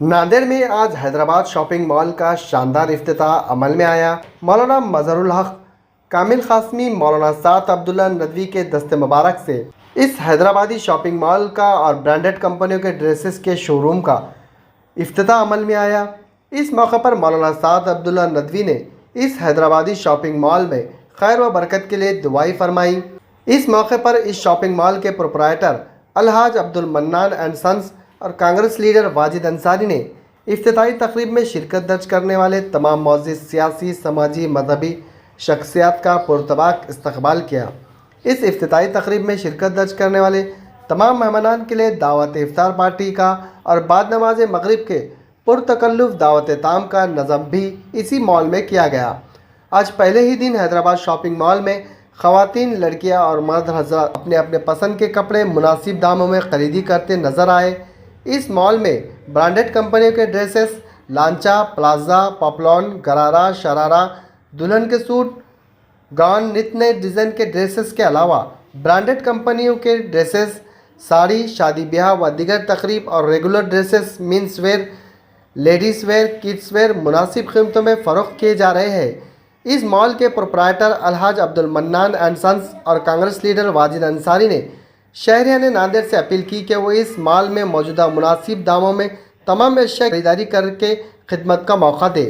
नांदेड़ में आज Hyderabad shopping mall का शानदार इफ्तिताह अमल में आया। मौलाना मजहरुल हक कामिल कासमी मौलाना साद अब्दुल्ला नदवी के दस्ते मुबारक से इस हैदराबादी शॉपिंग मॉल का और ब्रांडेड कंपनियों के ड्रेसेस के शोरूम का इफ्तिताह अमल में आया। इस मौके पर मौलाना साद अब्दुल्ला नदवी ने इस हैदराबादी शॉपिंग मॉल में खैर व बरकत के लिए दुआई फरमाई। इस मौके पर इस शॉपिंग मॉल के proprietor Alhaj Abdul Mannan and sons और कांग्रेस लीडर वाजिद अंसारी ने इफ्तिताही तकरीब में शिरकत दर्ज करने वाले तमाम मौजूद सियासी, समाजी, मजहबी शख्सियात का पुरतबाक इस्तकबाल किया। इस इफ्तिताही तकरीब में शिरकत दर्ज करने वाले तमाम मेहमानान के लिए दावत इफ्तार पार्टी का और बाद नमाज मगरिब के पुरतकल्लुफ़ दावत ताम का नज़म भी इसी मॉल में किया गया। आज पहले ही दिन हैदराबाद शॉपिंग मॉल में ख़वातीन, लड़कियां और मर्द हज़रात अपने अपने पसंद के कपड़े मुनासिब दामों में खरीदी करते नज़र आए। इस मॉल में ब्रांडेड कंपनियों के ड्रेसेस लांचा, प्लाजा, पॉपलॉन, गरारा, शरारा, दुल्हन के सूट, गाउन, नित नए डिज़ाइन के ड्रेसेस के अलावा ब्रांडेड कंपनियों के ड्रेसेस, साड़ी, शादी ब्याह व दीगर तकरीब और regular dresses, means wear, ladies wear, kids wear मुनासिब कीमतों में फ़रोख्त किए जा रहे हैं। इस मॉल के proprietor Alhaj Abdul Mannan and sons और कांग्रेस लीडर वाजिद अंसारी ने शहरियान नांदेड़ से अपील की कि वो इस मॉल में मौजूदा मुनासिब दामों में तमाम अशिया खरीदारी करके खिदमत का मौका दे।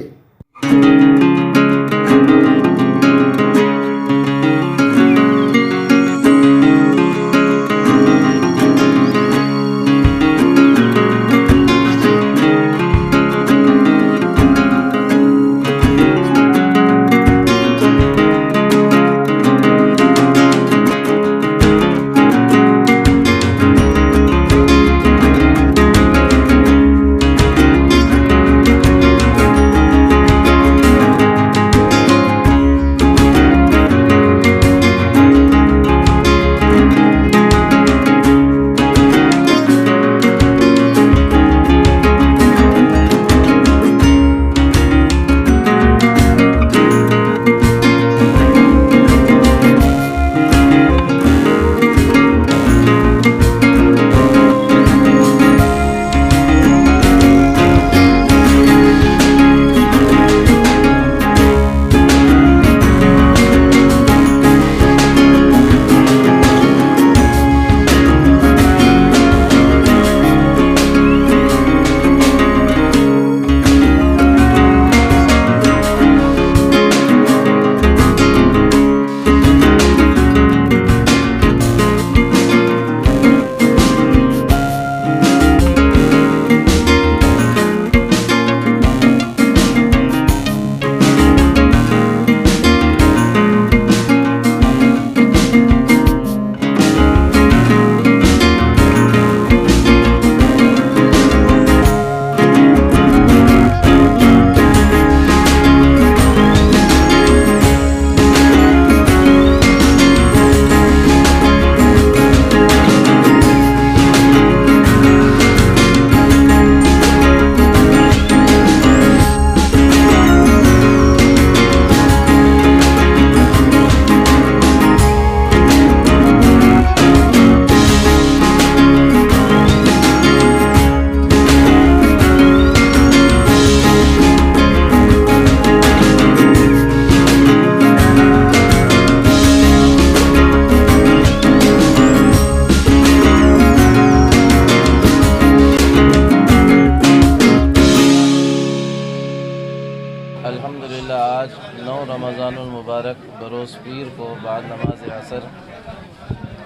अल्हम्दुलिल्लाह आज 9 रमज़ानुल मुबारक बरोज़ पीर को बाद नमाज असर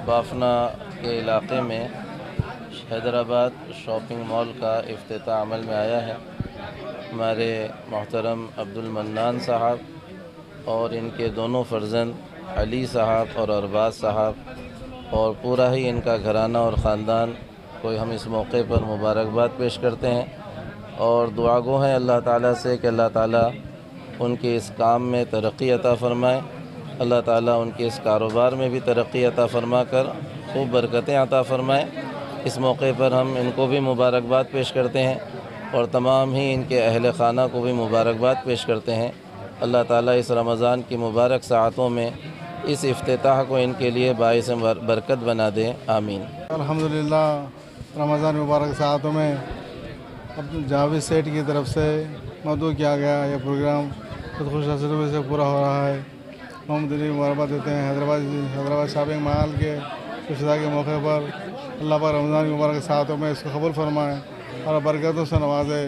बाफना के इलाक़े में हैदराबाद शॉपिंग मॉल का इफ्तिताह अमल में आया है। हमारे मोहतरम अब्दुल मन्नान साहब और इनके दोनों फ़र्जंद अली साहब और अरबाज साहब और पूरा ही इनका घराना और ख़ानदान को हम इस मौके पर मुबारकबाद पेश करते हैं और दुआ गो हैं अल्लाह ताला से कि अल्लाह ताला उनके इस काम में तरक्की अता फ़रमाए, अल्लाह ताला उनके इस कारोबार में भी तरक्की अता फ़रमा कर खूब बरकतें अता फ़रमाए। इस मौके पर हम इनको भी मुबारकबाद पेश करते हैं और तमाम ही इनके अहल ख़ाना को भी मुबारकबाद पेश करते हैं। अल्लाह ताला इस रमज़ान की मुबारक साअतों में इस इफ्तिताह को इनके लिए बाइस बरकत बना दें, आमीन। अल्हम्दुलिल्लाह रमज़ान मुबारक साअतों में अब जावेद सेठ की तरफ से मदऊ किया गया ये प्रोग्राम बहुत खुश असर से पूरा हो रहा है। हम दिली मुबारकबाद देते हैं हैदराबाद शॉपिंग मॉल के खुशदा के मौके पर। अल्लाह पाक रमज़ान के मुबारक साथों में इसको कबूल फरमाए और बरकतों से नवाजे।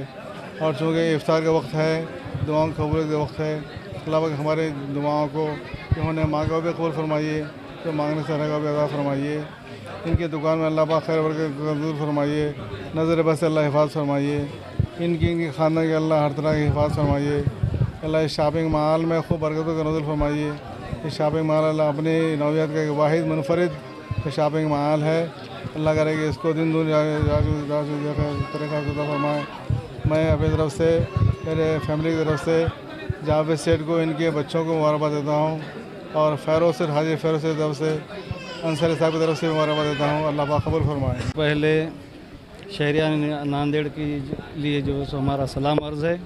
और चूँकि इफ्तार का वक्त है, दुआओं की कबूलियत का वक्त है, अल्लाह पाक हमारे दुआओं को जिन्होंने मांगा भी कबूल फरमाइए, जो मांगने से रहेगा भी अदा फरमाइए। इनकी दुकान में अल्लाह पाक खैर बरकत मंजूर फरमाइए, नज़र बस अल्लाह हिफाज़त फरमाइए। इनकी खाना के अल्लाह हर तरह की हिफाज़त फरमाइए। अल्लाह इस शॉपिंग मॉल में खूब बरकतों का नज़र फरमाइए। इस शॉपिंग मॉल अल्लाह अपनी नौयत का एक वाहिद मुनफरिद शॉपिंग मॉल है। अल्लाह करे कि इसको दिन दून तरीक़ा से फरमाए। मैं अपनी तरफ से, मेरे फैमिली की तरफ से जावेद सेठ को, इनके बच्चों को मुबारकबाद देता हूँ और फ़ैरोज़ से, हाजी फ़ैरोज़ की तरफ से, अंसारी साहब की तरफ से मुबारकबाद देता हूँ। अल्लाह पाक कबूल फरमाए। पहले शहरियान नांदेड़ के लिए जो सो हमारा सलाम अर्ज़ है।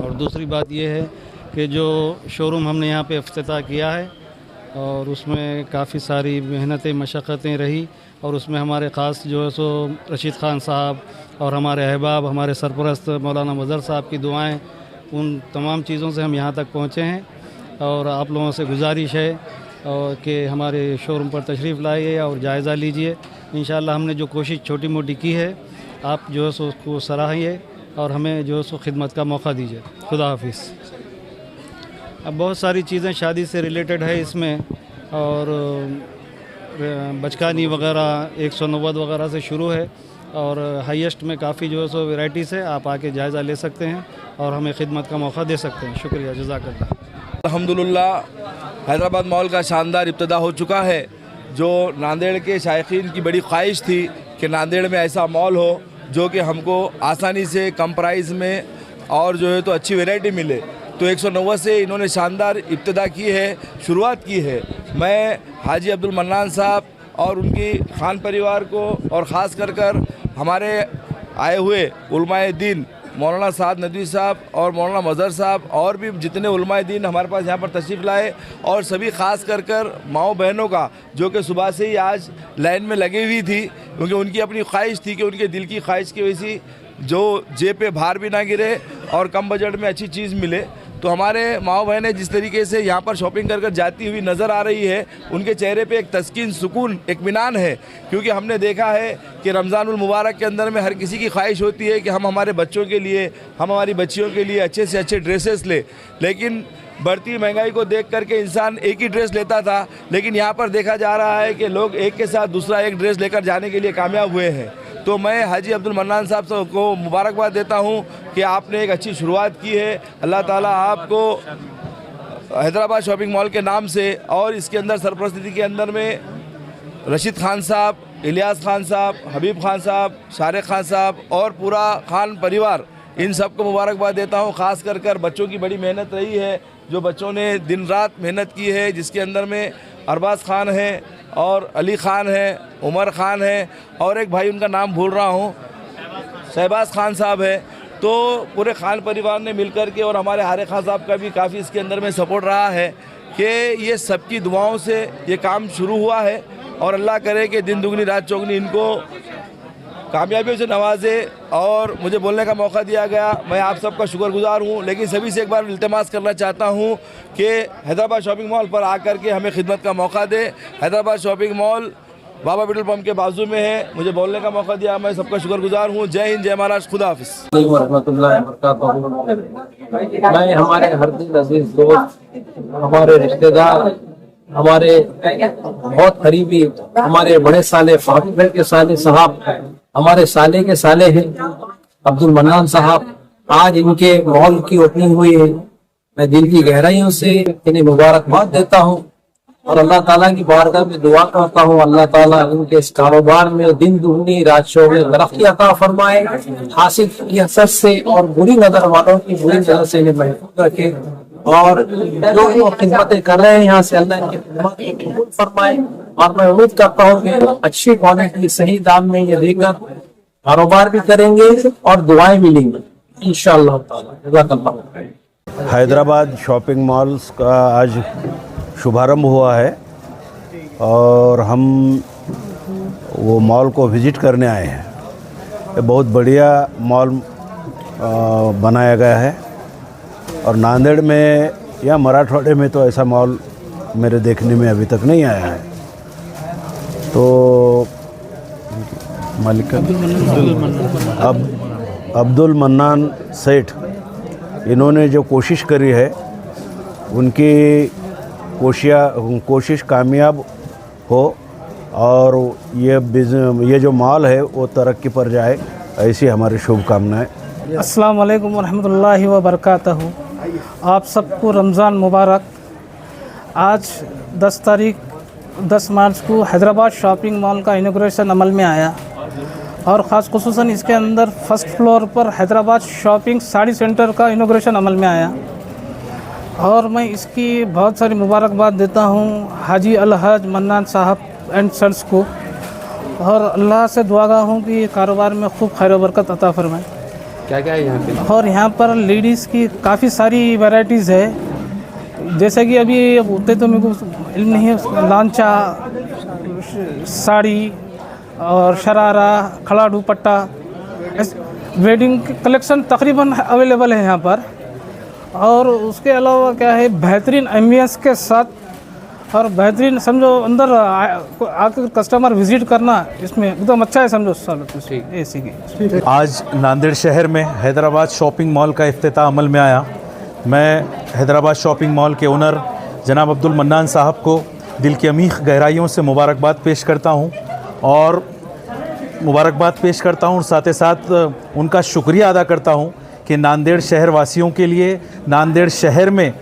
और दूसरी बात ये है कि जो शोरूम हमने यहाँ पे इफ्तिताह किया है और उसमें काफ़ी सारी मेहनतें मशक्क़तें रही और उसमें हमारे ख़ास जो है सो रशीद ख़ान साहब और हमारे अहबाब, हमारे सरपरस्त मौलाना मज़हर साहब की दुआएं, उन तमाम चीज़ों से हम यहाँ तक पहुँचे हैं। और आप लोगों से गुजारिश है और कि हमारे शोरूम पर तशरीफ़ लाइए और जायज़ा लीजिए। इंशाअल्लाह हमने जो कोशिश छोटी मोटी की है, आप जो है सो उसको सराहिए और हमें जो है सो खिदमत का मौका दीजिए। खुदा हाफिज़। अब बहुत सारी चीज़ें शादी से रिलेटेड है इसमें, और बचकानी वगैरह 190 वगैरह से शुरू है और हाईएस्ट में काफ़ी जो है सो वैराइटीज़ है। आप आके जायज़ा ले सकते हैं और हमें खिदमत का मौका दे सकते हैं। शुक्रिया, जज़ाकल्लाह। अल्हम्दुलिल्लाह हैदराबाद मॉल का शानदार इब्तिदा हो चुका है। जो नांदेड़ के शायकीन की बड़ी ख्वाहिश थी कि नांदेड़ में ऐसा मॉल हो जो कि हमको आसानी से कम प्राइस में और जो है तो अच्छी वैरायटी मिले, तो 190 से इन्होंने शानदार इब्तिदा की है, शुरुआत की है। मैं हाजी अब्दुल मन्नान साहब और उनकी खान परिवार को और ख़ास कर हमारे आए हुए उलमाए दीन मौलाना साद नदवी साहब और मौलाना मज़हर साहब और भी जितने उलमाए दीन हमारे पास यहाँ पर तशरीफ़ लाए, और सभी ख़ास कर माओ बहनों का जो कि सुबह से ही आज लाइन में लगी हुई थी, क्योंकि उनकी अपनी ख्वाहिश थी कि उनके दिल की ख्वाहिश की वजह से जो जेब पे भार भी ना गिरे और कम बजट में अच्छी चीज़ मिले। तो हमारे माओ बहनें जिस तरीके से यहाँ पर शॉपिंग कर जाती हुई नज़र आ रही है, उनके चेहरे पे एक तस्कीन, सुकून, इत्मीनान है। क्योंकि हमने देखा है कि रमज़ानुल मुबारक के अंदर में हर किसी की ख्वाहिश होती है कि हम हमारे बच्चों के लिए, हम हमारी बच्चियों के लिए अच्छे से अच्छे ड्रेसेस ले, लेकिन बढ़ती महंगाई को देख करके इंसान एक ही ड्रेस लेता था, लेकिन यहाँ पर देखा जा रहा है कि लोग एक के साथ दूसरा एक ड्रेस लेकर जाने के लिए कामयाब हुए हैं। तो मैं हाजी अब्दुल मन्नान साहब को मुबारकबाद देता हूँ कि आपने एक अच्छी शुरुआत की है। अल्लाह ताला आपको हैदराबाद शॉपिंग मॉल के नाम से और इसके अंदर सरपरस्ती के अंदर में रशीद खान साहब, इलियास खान साहब, हबीब खान साहब, शारिक खान साहब और पूरा खान परिवार, इन सब को मुबारकबाद देता हूँ। ख़ास कर बच्चों की बड़ी मेहनत रही है, जो बच्चों ने दिन रात मेहनत की है, जिसके अंदर में अरबाज़ खान है और अली ख़ान है, उमर ख़ान है और एक भाई उनका नाम भूल रहा हूँ, शहबाज खान साहब है। तो पूरे खान परिवार ने मिलकर के, और हमारे हारे खान साहब का भी काफ़ी इसके अंदर में सपोर्ट रहा है कि ये सबकी दुआओं से ये काम शुरू हुआ है। और अल्लाह करे कि दिन दुगनी रात चौगनी इनको कामयाबियों से नवाजे और मुझे बोलने का मौका दिया गया। मैं आप सबका शुक्रगुजार हूँ, लेकिन सभी से एक बार इल्तिमास करना चाहता हूँ कि हैदराबाद शॉपिंग मॉल पर आकर के हमें खिदमत का मौका दे। हैदराबाद शॉपिंग मॉल बाबा पेट्रोल पंप के बाजू में है। मुझे बोलने का मौका दिया, मैं सबका शुक्रगुजार हूँ। जय हिंद, जय महाराष्ट्र, खुदा हाफिज़। मैं हमारे हर दिल अजीज दोस्त, हमारे रिश्तेदार, हमारे बहुत करीबी, हमारे बड़े साले फाकिर के साले साहब, हमारे साले के साले हैं अब्दुल मन्नान साहब, आज इनके मॉल की ओपनिंग हुई है। मैं दिल की गहराइयों से इन्हें मुबारकबाद देता हूँ और अल्लाह ताला की बारगाह में दुआ करता हूँ, अल्लाह ताला इनके इस कारोबार में दिन दुगनी रात चौगनी तरक्की अता फरमाए, हासिल की हसद से और बुरी नजर वालों की बुरी नजर से इन्हें महफूज रखे, और जो वो खिदमतें कर रहे हैं यहाँ से अल्लाह इनकी खिदमत को कबूल फरमाए। और मैं उम्मीद करता हूँ कि अच्छी क्वालिटी सही दाम में ये देकर कारोबार भी करेंगे और दुआएं मिलेंगी इंशाअल्लाह ताला। हैदराबाद शॉपिंग मॉल्स का आज शुभारंभ हुआ है और हम वो मॉल को विज़िट करने आए हैं। ये बहुत बढ़िया मॉल बनाया गया है और नांदेड़ में या मराठवाड़े में तो ऐसा मॉल मेरे देखने में अभी तक नहीं आया है। तो मालिक अब्दुल मन्नान सेठ, इन्होंने जो कोशिश करी है उनकी कोशिश कामयाब हो और ये जो मॉल है वो तरक्की पर जाए, ऐसी हमारी शुभकामनाएं। अस्सलाम वालेकुम रहमतुल्लाहि व बरकातहू। आप सबको रमज़ान मुबारक। आज 10 मार्च को हैदराबाद शॉपिंग मॉल का इनॉग्रेशन अमल में आया और ख़ास खुसूसन इसके अंदर फर्स्ट फ्लोर पर हैदराबाद शॉपिंग साड़ी सेंटर का इनॉग्रेशन अमल में आया और मैं इसकी बहुत सारी मुबारकबाद देता हूँ हाजी अलहज मन्नान साहब एंड सन्स को और अल्लाह से दुआगा हूँ कि कारोबार में खूब खैर बरकत अता फरमाए। क्या क्या है यहाँ पे? और यहाँ पर लेडीज़ की काफ़ी सारी वैरायटीज़ है, जैसे कि अभी उतने तो मेरे को इल्म नहीं है, लांचा, साड़ी और शरारा, खड़ा दुपट्टा, वेडिंग कलेक्शन तकरीबन अवेलेबल है यहाँ पर। और उसके अलावा क्या है, बेहतरीन एम्बियंस के साथ और बेहतरीन समझो अंदर आकर कस्टमर विज़िट करना इसमें एकदम अच्छा है समझो सब ऐसी की। आज नांदेड़ शहर में हैदराबाद शॉपिंग मॉल का इफ्तिताह अमल में आया। मैं हैदराबाद शॉपिंग मॉल के ओनर जनाब अब्दुल मन्नान साहब को दिल की अमीख गहराइयों से मुबारकबाद पेश करता हूं और साथ ही साथ उनका शुक्रिया अदा करता हूं कि नांदेड़ शहर वासियों के लिए, नांदेड़ शहर में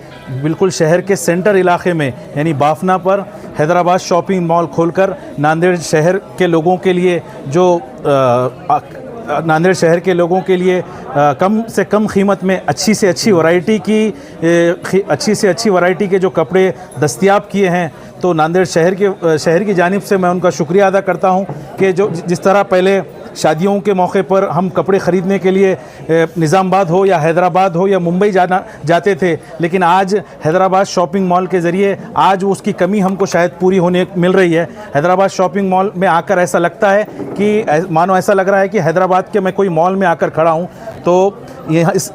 बिल्कुल शहर के सेंटर इलाके में यानी बाफना पर हैदराबाद शॉपिंग मॉल खोलकर नांदेड़ शहर के लोगों के लिए कम से कम कीमत में अच्छी से अच्छी वैरायटी के जो कपड़े दस्तयाब किए हैं, तो नांदेड़ शहर की जानिब से मैं उनका शुक्रिया अदा करता हूं कि जो जिस तरह पहले शादियों के मौके पर हम कपड़े ख़रीदने के लिए निज़ामाबाद हो या हैदराबाद हो या मुंबई जाते थे, लेकिन आज हैदराबाद शॉपिंग मॉल के ज़रिए आज उसकी कमी हमको शायद पूरी होने मिल रही है। हैदराबाद शॉपिंग मॉल में आकर ऐसा लगता है कि मानो ऐसा लग रहा है कि हैदराबाद के मैं कोई मॉल में आकर खड़ा हूँ। तो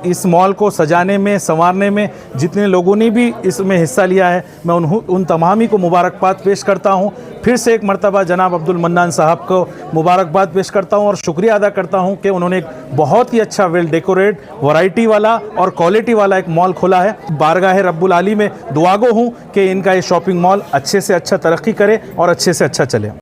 इस मॉल को सजाने में, संवारने में जितने लोगों ने भी इसमें हिस्सा लिया है, मैं उन तमाम ही को मुबारकबाद पेश करता हूँ। फिर से एक मरतबा जनाब अब्दुल मन्नान साहब को मुबारकबाद पेश करता हूँ और शुक्रिया अदा करता हूँ कि उन्होंने एक बहुत ही अच्छा वेल डेकोरेट, वैरायटी वाला और क्वालिटी वाला एक मॉल खोला है। बारगाह रब्बुल आली में दुआगो हूँ कि इनका ये शॉपिंग मॉल अच्छे से अच्छा तरक्की करे और अच्छे से अच्छा चले।